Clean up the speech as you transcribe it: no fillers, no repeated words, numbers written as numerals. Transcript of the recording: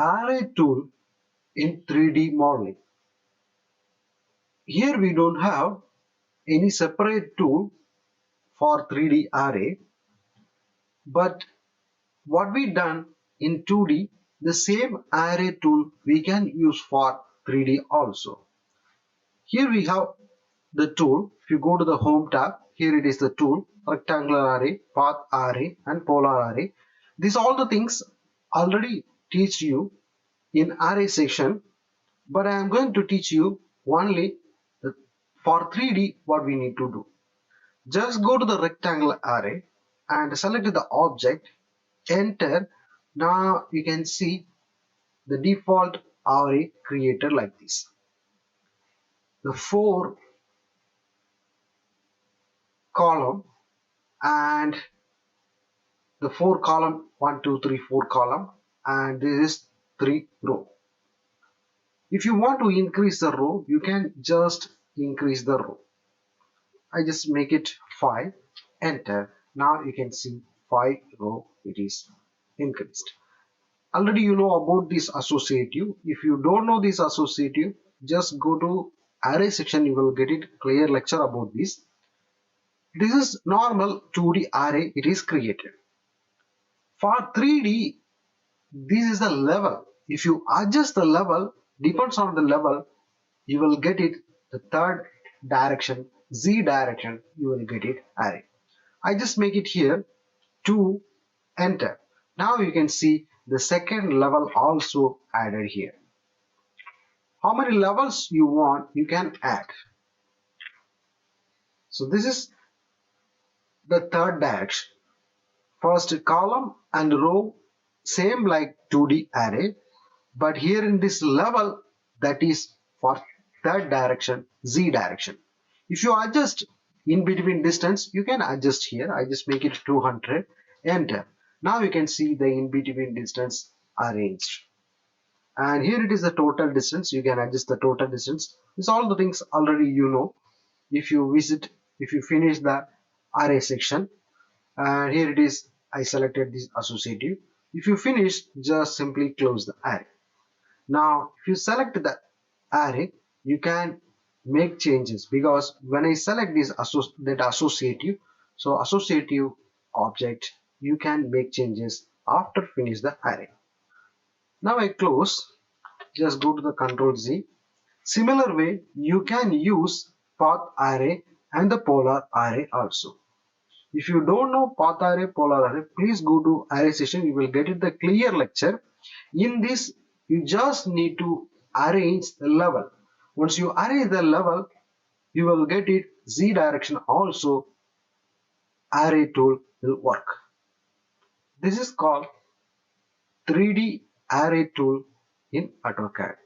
array tool in 3D modeling. Here we don't have any separate tool for 3D array, but what we done in 2D, the same array tool we can use for 3D also. Here we have the tool. If you go to the home tab, here it is the tool: rectangular array, path array and polar array. These all the things already teach you in array section, but I am going to teach you only for 3D what we need to do. Just go to the rectangular array and select the object, enter. Now you can see the default array created like this. The 4 column and the 4 column, 1 2 3 4 column, and this is 3 row. If you want to increase the row, you can just increase the row. I just make it 5, enter. Now you can see 5 row it is increased. Already you know about this associative. If you don't know this associative, just go to array section, you will get it clear lecture about this. This is normal 2D array, it is created. For 3D, this is the level. If you adjust the level, depends on the level, you will get it the third direction, Z direction, you will get it array. I just make it here 2, enter. Now you can see the second level also added here. How many levels you want, you can add. So this is the third direction. First column and row same like 2D array, but here in this level, that is for third direction, Z direction. If you adjust in between distance, you can adjust here. I just make it 200, enter. Now you can see the in between distance arranged. And here it is the total distance. You can adjust the total distance. This all the things already you know. If you finish the array section, and here it is, I selected this associative. If you finish, just simply close the array. Now if you select the array, you can make changes, because when I select this associative, so associative object, you can make changes after finish the array. Now I close, just go to the Control Z. Similar way you can use path array and the polar array also. If you don't know path array, polar array, please go to array session, you will get it the clear lecture. In this, you just need to arrange the level. Once you arrange the level, you will get it Z direction also, array tool will work. This is called 3D array tool in AutoCAD.